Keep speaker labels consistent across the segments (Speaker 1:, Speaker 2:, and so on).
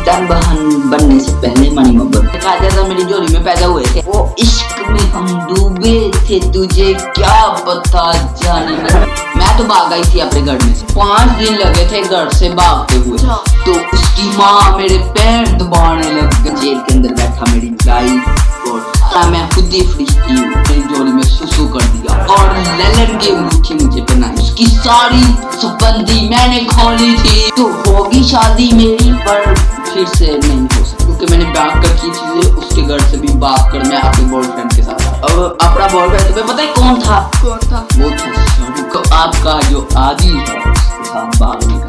Speaker 1: पाकिस्तान बनने से पहले मनी मोहब्बत कायदा मेरी झोली में पैदा हुए थे। वो इश्क में हम डूबे थे, तुझे क्या पता जाने मन। मैं तो भाग आई थी अपने घर में से, 5 दिन लगे थे घर से भागते हुए। तो उसकी माँ मेरे पैर दबाने लग गई। जेल के अंदर बैठा मेरी लाइफ और मैं खुद ही फरिश्ती हूँ। मेरी झोली में सुसु कर दिया और ललन की अंगूठी मुझे पहनाई। उसकी सारी सुबंदी मैंने खोली थी। तो होगी शादी मेरी, पर फिर से नहीं हो सकती क्योंकि मैंने भाग कर की थी। उसके घर से भी भाग कर मैं अपने बॉयफ्रेंड के साथ। अब अपना बॉयफ्रेंड तुम्हें पता है कौन था? वो था आपका जो आदि है, उसके साथ भागने का।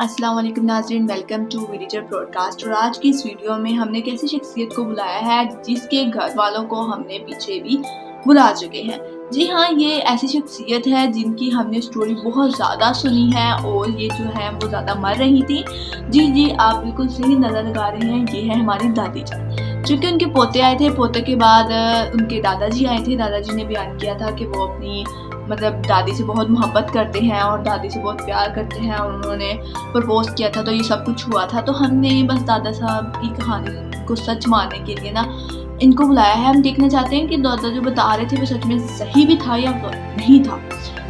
Speaker 2: अस्सलाम वालेकुम नाज़रीन, वेलकम टू विलेजर ब्रॉडकास्ट। और आज की इस वीडियो में हमने एक ऐसी शख्सियत को बुलाया है जिसके घर वालों को हमने पीछे भी बुला चुके हैं। जी हाँ, ये ऐसी शख्सियत है जिनकी हमने स्टोरी बहुत ज़्यादा सुनी है और ये जो है वो ज़्यादा मर रही थी। जी आप बिल्कुल सही नज़र लगा रहे हैं, ये है हमारी दादी जान। चूँकि उनके पोते आए थे, पोते के बाद उनके दादाजी आए थे। दादाजी ने बयान किया था कि वो अपनी दादी से बहुत मोहब्बत करते हैं और दादी से बहुत प्यार करते हैं और उन्होंने प्रपोज किया था। तो ये सब कुछ हुआ था। तो हमने बस दादा साहब की कहानी को सच मानने के लिए ना इनको बुलाया है। हम देखना चाहते हैं कि दादा जो बता रहे थे वो सच में सही भी था या नहीं था।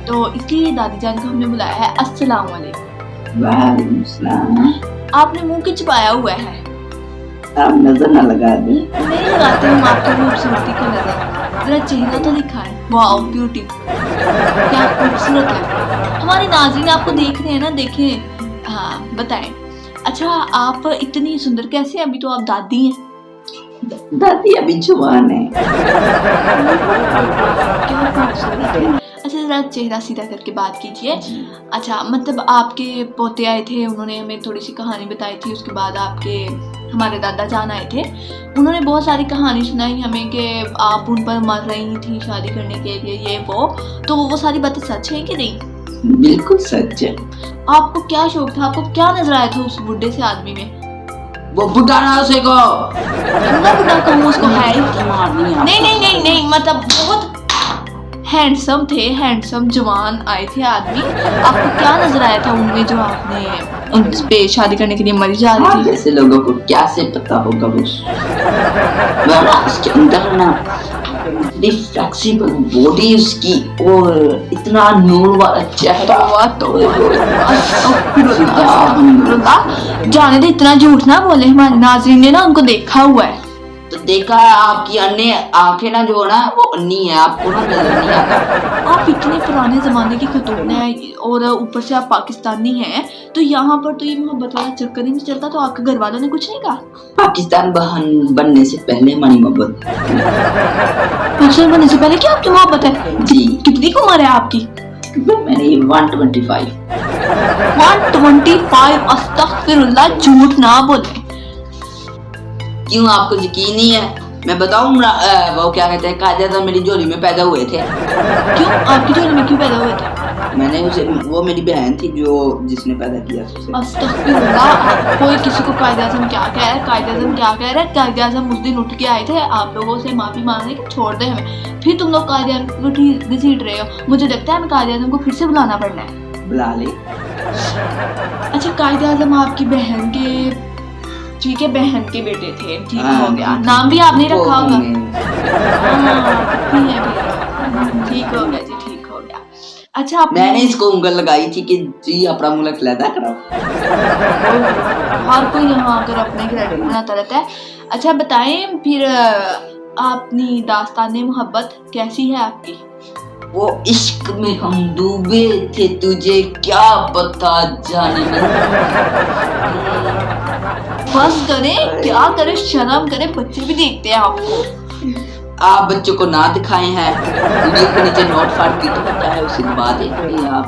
Speaker 2: तो इसलिए दादी जान को हमने बुलाया है। अस्सलाम वालेकुम।
Speaker 1: वालेकुम सलाम।
Speaker 2: आपने मुंह क्यों छुपाया हुआ है?
Speaker 1: आप नजर ना लगा दे।
Speaker 2: नहीं लगाते हम आपकी खूबसूरती को नजर। जरा चेहरा तो दिखाएं। वाओ ब्यूटी, क्या खूबसूरत है। हमारे नाज़रीन आपको देख रहे हैं ना, देखें। हाँ बताएं। अच्छा, आप इतनी सुंदर कैसे हैं? अभी तो आप दादी हैं।
Speaker 1: दादी अभी जवान है।
Speaker 2: क्या खूबसूरत है। अच्छा, जरा चेहरा सीधा करके बात कीजिए। अच्छा, मतलब आपके पोते आए थे, उन्होंने हमें थोड़ी सी कहानी बताई थी। उसके बाद हमारे दादा जान आए थे, उन्होंने बहुत सारी कहानी सुनाई हमें कि आप उन पर मर रही थी शादी करने के लिए, ये वो। तो वो सारी बातें सच है कि नहीं?
Speaker 1: बिल्कुल सच है।
Speaker 2: आपको क्या शौक था? आपको क्या नजर आया था उस बुढ़े से आदमी में?
Speaker 1: वो बुढ़ा ना उसे को
Speaker 2: बुढ़ा कहूँ उसको है नहीं, मतलब बहुत हैंडसम थे, हैंडसम जवान आए थे आदमी। आपको क्या नजर आया था उनमें जो आपने उन पे शादी करने के लिए मरी जा रही थी?
Speaker 1: जैसे लोगों को क्या से पता होगा वो उसके अंदर ना फ्लेक्सिबल बॉडी उसकी और इतना नूर वाला चेहरा।
Speaker 2: जाने दे, इतना झूठ ना बोले। हमारे नाज़रीन ने ना उनको देखा हुआ है।
Speaker 1: तो देखा है, आपकी अन्य आंखें ना जो ना वो अन्नी है, आपको ना नजर नहीं आता।
Speaker 2: आप इतने पुराने जमाने की खतून हैं और ऊपर से आप पाकिस्तानी हैं, तो यहाँ पर तो ये मोहब्बत वाला चक्कर ही नहीं चलता। तो आपके घर वालों ने कुछ नहीं कहा?
Speaker 1: पाकिस्तान बनने से पहले मनी मोहब्बत।
Speaker 2: पाकिस्तान बनने से पहले क्या आपकी मोहब्बत है?
Speaker 1: जी।
Speaker 2: कितनी उम्र है आपकी?
Speaker 1: मेरी 125।
Speaker 2: 125? अस्तगफिरुल्लाह, झूठ ना बोले।
Speaker 1: क्यों, आपको यकीन नहीं है? मैं बताऊं, वो क्या कहते हैं, कायदा मेरी झोली में पैदा हुए थे।
Speaker 2: क्यों, आपकी झोली में क्यों पैदा हुए थे?
Speaker 1: मैंने उसे, वो मेरी बहन थी जिसने पैदा किया उसे।
Speaker 2: अस्तगफिरुल्लाह, कोई किसी को कायदे आज़म क्या कह रहा है? कायदे आज़म क्या कह रहा है? कायदे आज़म उस दिन उठ के आए थे आप लोगों से माफी मांगने कि छोड़ दे हमें, फिर तुम लोग कायदे आज़म को घसीट रहे हो। मुझे लगता है हमें कायदे आज़म को फिर से बुलाना पड़ना है।
Speaker 1: बुला ले।
Speaker 2: अच्छा, कायदे आज़म आपकी बहन के, ठीक है, बहन के बेटे थे, ठीक हो गया। नाम भी आपने रखा होगा। ठीक हो गया जी, ठीक हो गया। अच्छा,
Speaker 1: मैंने इसको उंगल लगाई थी कि जी अपना मुल्क लैदा कराओ।
Speaker 2: हर कोई यहाँ आकर अपने क्रेडिट बनाता रहता है। अच्छा बताएं फिर, अपनी दास्ताने मोहब्बत कैसी है आपकी?
Speaker 1: वो इश्क में हम डूबे थे, तुझे क्या पता जाने मन।
Speaker 2: बस करें, क्या करें, शर्म करें, बच्चे भी देखते हैं आपको।
Speaker 1: आप बच्चों को ना दिखाए हैं, वीडियो के नीचे नोट फाड़ की तो पता है, उसे दबा देंगे आप।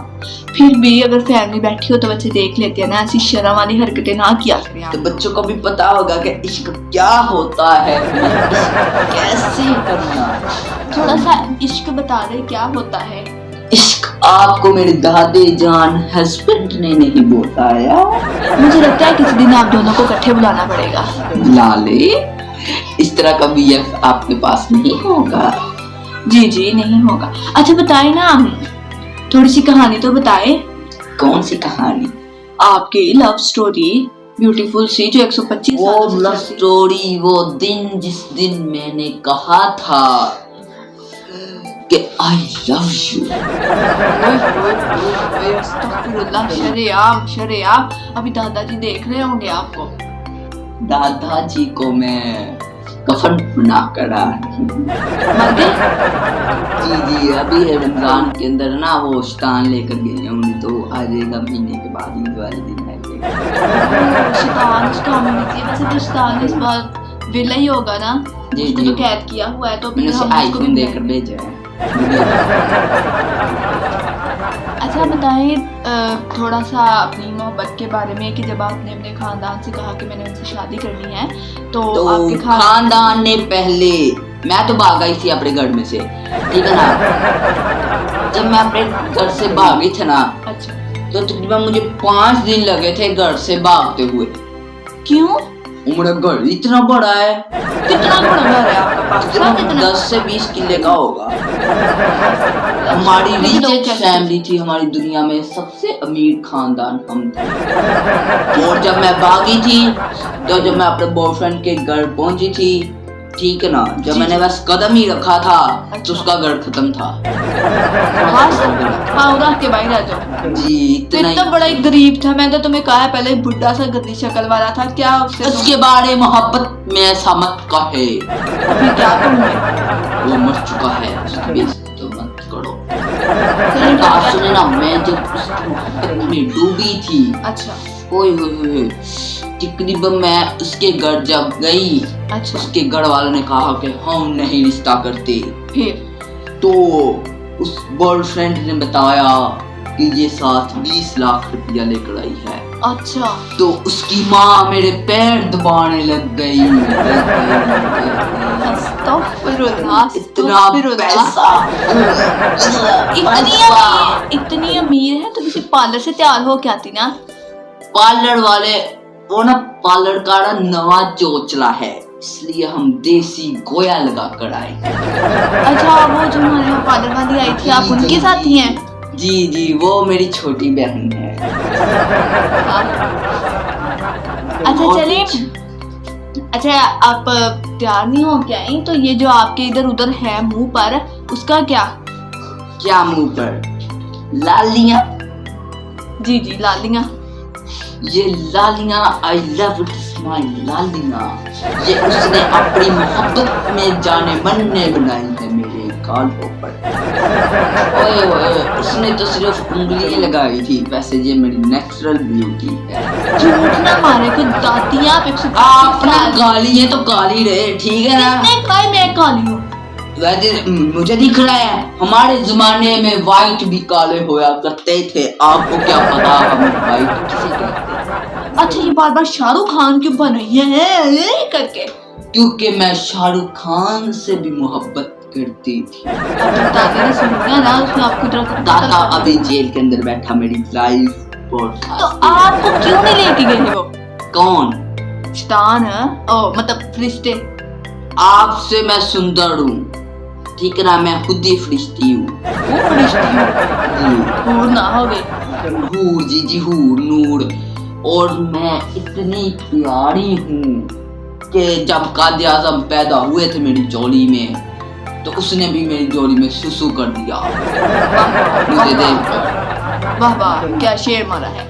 Speaker 2: फिर भी अगर फैमिली बैठी हो तो बच्चे देख लेते हैं ना, ऐसी शर्म वाली हरकतें ना किया करें।
Speaker 1: तो बच्चों को भी पता होगा कि इश्क क्या होता है, इश्क कैसे करना।
Speaker 2: थोड़ा सा इश्क बता दे, क्या होता है
Speaker 1: इश्क? आपको मेरे दादी जान हस्बैंड ने नहीं बताया।
Speaker 2: मुझे लगता है किसी दिन आप दोनों को इकट्ठे बुलाना पड़ेगा।
Speaker 1: बुला ले, इस तरह का BF आपके पास नहीं होगा।
Speaker 2: जी जी नहीं होगा। अच्छा बताए ना, थोड़ी सी कहानी तो बताए।
Speaker 1: कौन सी कहानी?
Speaker 2: आपकी लव स्टोरी ब्यूटीफुल सी जो 125
Speaker 1: वो
Speaker 2: सालों से
Speaker 1: लव
Speaker 2: चलती।
Speaker 1: स्टोरी, वो दिन जिस दिन मैंने कहा था कि आई लव यू।
Speaker 2: शरेआम शरेआम, अभी दादाजी देख रहे होंगे आपको।
Speaker 1: दादाजी को मैं कफन बना कर
Speaker 2: मर गए?
Speaker 1: जी जी, अभी है रमजान के अंदर ना, वो शैतान लेकर गए हैं उन्हें, तो आ जाएगा महीने के बाद, ईद वाले दिन आएगा।
Speaker 2: शैतान उसका हमें नहीं चाहिए। वैसे तो शैतान इस बार विला ही होगा ना,
Speaker 1: जी
Speaker 2: उसको
Speaker 1: जी,
Speaker 2: तो कैद किया हुआ है, तो
Speaker 1: मैंने
Speaker 2: फिर
Speaker 1: उसे
Speaker 2: हम उसको
Speaker 1: आईफोन
Speaker 2: भी
Speaker 1: देकर भेजा है।
Speaker 2: अच्छा बताएं थोड़ा सा अपनी मोहब्बत के बारे में, कि जब आपने अपने खानदान से कहा कि मैंने उनसे शादी करनी है, तो आपके
Speaker 1: खानदान ने पहले, मैं तो भाग गई थी अपने घर में से, ठीक है ना। जब मैं अपने घर से भागी थी ना,
Speaker 2: अच्छा,
Speaker 1: तो तकरीबन मुझे 5 दिन लगे थे घर से भागते हुए।
Speaker 2: क्यों?
Speaker 1: मेरा घर इतना बड़ा है।
Speaker 2: कितना बड़ा घर है आपका पास?
Speaker 1: तकरीबन 10 से 20 किले का होगा। हमारी रिचेस्ट फैमिली थी, हमारी दुनिया में सबसे अमीर खानदान हम थे। और जब मैं भागी थी, तो जब मैं अपने बॉयफ्रेंड के घर पहुंची थी, ठीक है ना, जब मैंने बस कदम ही रखा था, तो उसका घर खत्म था।
Speaker 2: हाँ, रख के बाहर आ जाओ
Speaker 1: जी,
Speaker 2: इतना बड़ा एक गरीब था। मैं तो तुम्हें कहा पहले, बुढ़ा सा गंदी शक्ल वाला था, क्या
Speaker 1: उसके बारे मोहब्बत में ऐसा मत कहे।
Speaker 2: अभी क्या कहूँ,
Speaker 1: वो मर चुका है, उसकी बेइज्जती तो मत करो। आप सुने ना, मैं जब उसकी मोहब्बत में डूबी थी,
Speaker 2: अच्छा,
Speaker 1: ओए तकरीबन मैं उसके घर जब गई,
Speaker 2: अच्छा,
Speaker 1: उसके घर वालों ने कहा कि हम नहीं रिश्ता करते।
Speaker 2: फिर
Speaker 1: तो उस बॉयफ्रेंड ने बताया कि ये साथ 20 लाख रुपया लेकर आई है।
Speaker 2: अच्छा,
Speaker 1: तो उसकी माँ मेरे पैर दबाने लग गई। इतना पैसा,
Speaker 2: इतनी अमीर है तो किसी पार्लर से तैयार हो के आती ना।
Speaker 1: पार्लर वाले, वो ना पार्लर का नवा चोचला है, इसलिए हम देसी गोया लगा कर आए।
Speaker 2: अच्छा, वो जो हमारे यहाँ पार्लर वाली आई थी, आप उनके साथ ही हैं?
Speaker 1: जी जी, वो मेरी छोटी बहन है।
Speaker 2: अच्छा चलिए, अच्छा आप तैयार नहीं हो क्या आई, तो ये जो आपके इधर उधर है मुंह पर, उसका क्या?
Speaker 1: क्या मुंह पर? लालियां।
Speaker 2: जी जी, लालियां।
Speaker 1: ये लालियां, आई लव इट माय लालियां, ये उसने अपनी मोहब्बत में जाने मन ने बनाई है मेरे गालों पर। ओए ओए, उसने तो सिर्फ उंगलियां लगाई थी, वैसे ये मेरी नेचुरल ब्यूटी है।
Speaker 2: झूठ ना मारे, कुछ दातियां
Speaker 1: आपने काली है तो काली रहे, ठीक है ना।
Speaker 2: किसने कहा मैं काली हूँ?
Speaker 1: वैसे मुझे दिख रहा है, हमारे जमाने में वाइट भी काले होया करते थे, आपको क्या पता हम वाइट किसे कहते हैं।
Speaker 2: अच्छा, ये बार बार शाहरुख खान क्यों बन रही है करके?
Speaker 1: क्योंकि मैं शाहरुख खान से भी मोहब्बत करती थी।
Speaker 2: दादा ने सुना ना, उसने आपको
Speaker 1: दादा अभी जेल के अंदर बैठा मेरी लाइफ पॉडकास्ट।
Speaker 2: तो आपको क्यों नहीं लेके गए वो?
Speaker 1: कौन?
Speaker 2: शैतान है, ओ मतलब फरिश्ते।
Speaker 1: आपसे मैं सुंदर हूँ, ठीक है ना, मैं खुद ही फरिश्ती हूँ।
Speaker 2: वो फरिश्ती हूँ ना हो गई।
Speaker 1: हूर जी जी, हूर नूर। और मैं इतनी प्यारी हूँ कि जब कादिर आज़म पैदा हुए थे मेरी जोड़ी में, तो उसने भी मेरी जोड़ी में सुसु कर दिया मुझे देखकर।
Speaker 2: वाह वाह, क्या शेर मारा है।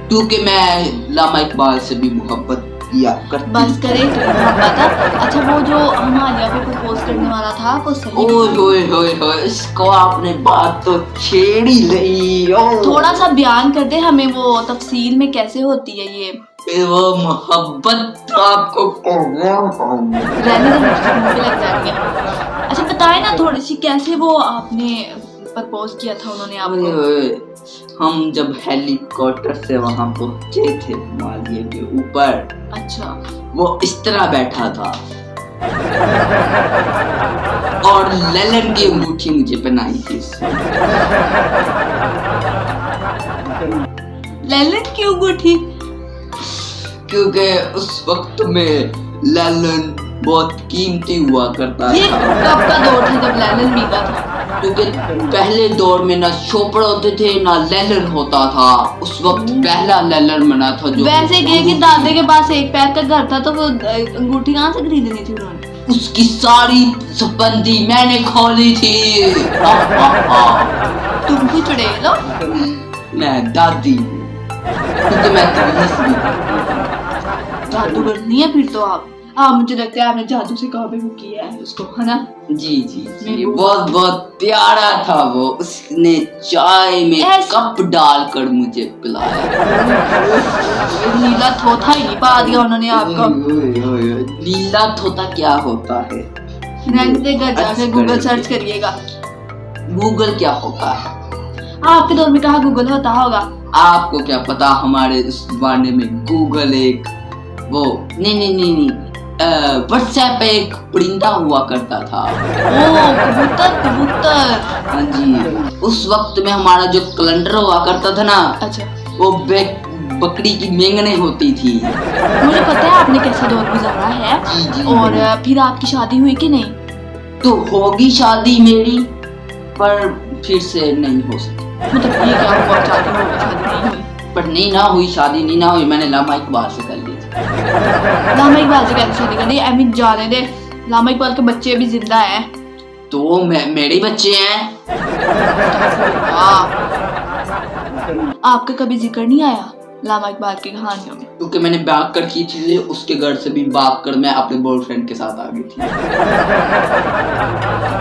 Speaker 1: क्योंकि मैं लामा इकबाल से भी मोहब्बत किया करती।
Speaker 2: बस करे मोहब्बत। अच्छा, वो जो हिमालय पे प्रपोज करने वाला था, वो सही?
Speaker 1: ओए होए होए, इसको आपने बात तो छेड़ ही ली।
Speaker 2: थोड़ा सा बयान कर दे हमें, वो तफसील में कैसे होती है ये?
Speaker 1: वो मोहब्बत आपको
Speaker 2: रहने दे, लग जाएंगे। अच्छा बताए ना थोड़ी सी, कैसे वो आपने प्रपोज किया था उन्होंने आपको?
Speaker 1: हम जब हेलीकॉप्टर से वहां पहुंचे थे हिमालय के ऊपर,
Speaker 2: अच्छा,
Speaker 1: वो इस तरह बैठा था और ललन की अंगूठी मुझे पहनाई थी।
Speaker 2: ललन की अंगूठी?
Speaker 1: क्योंकि उस वक्त में ललन बहुत कीमती हुआ करता
Speaker 2: ये
Speaker 1: था।
Speaker 2: कब का दौर था जब गूगल मीगा था।
Speaker 1: क्योंकि पहले दौर में ना चोपड़ होते थे ना लेलर होता था। उस वक्त पहला लेलर बना था जो
Speaker 2: वैसे कहे कि दादे के पास एक पैर का घर था तो वो अंगूठी कहाँ से खरीदनी थी उन्होंने?
Speaker 1: उसकी सारी संपत्ति मैंने खोली थी।
Speaker 2: तुम भी चुड़ैल हो?
Speaker 1: मैं दादी हूँ क्योंकि मैं
Speaker 2: जादूगर नहीं है फिर तो आप। मुझे लगता है आपने जादू से काबू किया है उसको, है ना?
Speaker 1: जी जी जी, बहुत बहुत प्यारा था वो। उसने चाय में कप डालकर मुझे पिलाया।
Speaker 2: नीला थोथा ही नहीं पा दिया उन्होंने आपको।
Speaker 1: नीला थोथा क्या होता है?
Speaker 2: घर जाकर गूगल सर्च करिएगा।
Speaker 1: गूगल क्या होता है?
Speaker 2: आपके दौर में कहाँ गूगल होता होगा?
Speaker 1: आपको क्या पता, हमारे उस जमाने में गूगल एक वो नहीं व्हाट्सएप पे एक परिंदा हुआ करता था।
Speaker 2: कबूतर।
Speaker 1: हाँ जी, उस वक्त में हमारा जो कैलेंडर हुआ करता था ना,
Speaker 2: अच्छा,
Speaker 1: वो बकरी की मेंगने होती थी।
Speaker 2: मुझे पता है आपने कैसा दौर गुजारा है।
Speaker 1: जी,
Speaker 2: और फिर आपकी शादी हुई कि नहीं?
Speaker 1: तो होगी शादी मेरी, पर फिर से नहीं हो सकी।
Speaker 2: मतलब ये क्या हुआ, शादी नहीं हुई?
Speaker 1: पर शादी नहीं ना हुई, मैंने लामा इकबाल से कर ली थी।
Speaker 2: लामा इकबाल से कैसे शादी कर ली? अमित जाने दे, लामा इकबाल के बच्चे भी जिंदा हैं।
Speaker 1: तो मेरे बच्चे हैं।
Speaker 2: आपका कभी जिक्र नहीं आया लामा इकबाल की कहानियों में?
Speaker 1: क्योंकि मैंने भाग कर की थी, उसके घर से भी भाग कर मैं अपने बॉयफ्रेंड के साथ आ गई थी।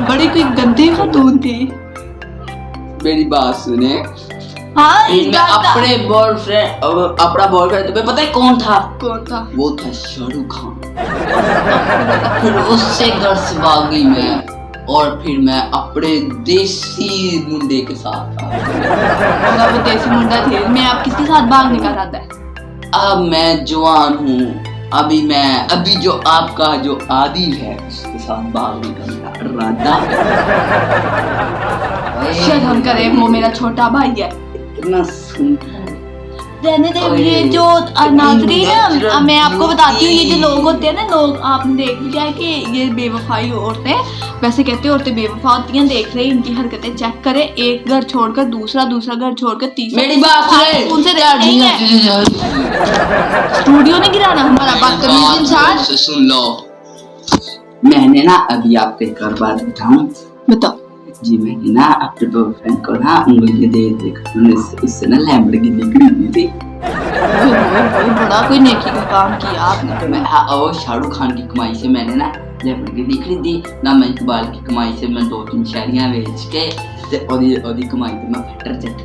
Speaker 2: बड़ी कोई गंदी खातून थी।
Speaker 1: मेरी बात सुने।
Speaker 2: हाँ,
Speaker 1: मैं अपने बॉयफ्रेंड, अपना बॉयफ्रेंड तुम्हें पता है कौन था?
Speaker 2: कौन था?
Speaker 1: वो था शाहरुख खान। फिर उससे घर से भाग गई मैं, और फिर मैं अपने देसी मुंडे के साथ था।
Speaker 2: वो देसी मुंडा थे। मैं आप किसके साथ भागने का इरादा है?
Speaker 1: अब मैं जवान हूँ, अभी जो आपका जो आदि है उसके साथ भागने का इरादा।
Speaker 2: शर्म करे, वो मेरा छोटा भाई है।
Speaker 1: कितना सुंदर।
Speaker 2: रहने दे। ये जो नाज़रीन है, मैं आपको बताती हूँ, ये जो लोग होते हैं ना, लोग आपने देख लिया है कि ये बेवफाई औरतें, वैसे कहते हैं औरतें बेवफा होती हैं। देख रहे हैं इनकी हरकतें, चेक करें। एक घर छोड़कर दूसरा घर छोड़कर तीसरा।
Speaker 1: मेरी बात सुने।
Speaker 2: उनसे नहीं है स्टूडियो नहीं गिराना हमारा। बदतमीज इंसान।
Speaker 1: सुन लो, मैंने ना अभी आपको एक और बात बताऊं।
Speaker 2: बताओ।
Speaker 1: जी, मैंने ना अपने बॉयफ्रेंड को ना उंगली देखा, उससे ना लैम्बोर्गिनी खरीदी थी।
Speaker 2: बड़ा कोई नेकी का काम किया आपने।
Speaker 1: और शाहरुख खान की कमाई से मैंने ना लैम्बोर्गिनी खरीदी, ना मैं इकबाल की कमाई से मैं 2-3 शायरियां बेच के ओदी कमाई से मैं फटर जेट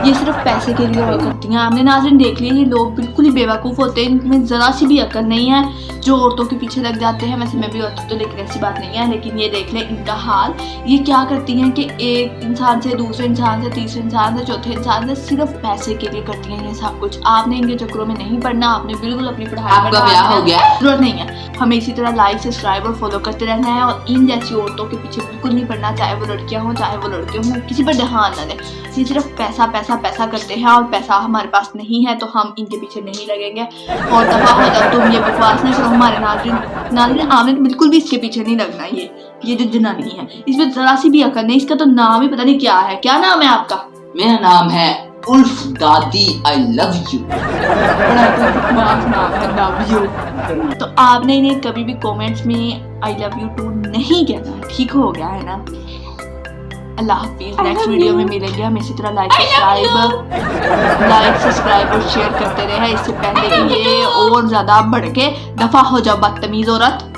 Speaker 2: ये सिर्फ पैसे के लिए करती हैं। आपने नाज़रीन देख लिया, ये लोग बिल्कुल ही बेवकूफ़ होते हैं, इनमें ज़रा सी भी अकल नहीं है जो औरतों के पीछे लग जाते हैं। वैसे मैं भी औरतों तो, लेकिन ऐसी बात नहीं है। लेकिन ये देख लें इनका हाल। ये क्या करती हैं कि एक इंसान से दूसरे इंसान से तीसरे इंसान से चौथे इंसान से सिर्फ पैसे के लिए करती हैं ये सब कुछ। आपने इनके चक्करों में नहीं पड़ना। आपने बिल्कुल अपनी पढ़ाई
Speaker 1: आपका ब्याह हो गया,
Speaker 2: जरूरत नहीं है। हमें इसी तरह लाइक, सब्सक्राइब और फॉलो करते रहना है, और इन जैसी औरतों के पीछे बिल्कुल नहीं पड़ना, चाहे वो लड़कियां हों चाहे वो लड़के हों। किसी पर ध्यान न दें। ये सिर्फ पैसा पैसा पैसा करते हैं, और पैसा हमारे पास नहीं है तो हम इनके पीछे नहीं लगेंगे। और दफा हो जाओ, तुम ये बकवास नहीं करो। हमारे नाज़रीन आपने तो बिल्कुल भी इसके पीछे नहीं लगना। ये जो जनानी है, इसमें जरा सी भी अकल नहीं। इसका तो नाम ही पता नहीं क्या है। क्या नाम है आपका?
Speaker 1: मेरा नाम है उल्फ दादी आई लव यू।
Speaker 2: बड़ा बकवास नाम है, लव यू। तो आपने इन्हें कभी भी कमेंट्स में आई लव यू टू नहीं कहना, ठीक हो गया है ना? अल्लाह हाफिज। नेक्स्ट वीडियो में मिलेंगे। हम इसी तरह लाइक सब्सक्राइब और शेयर करते रहे। इससे पहले कि ये और ज्यादा बढ़ के दफा हो जाओ बदतमीज औरत।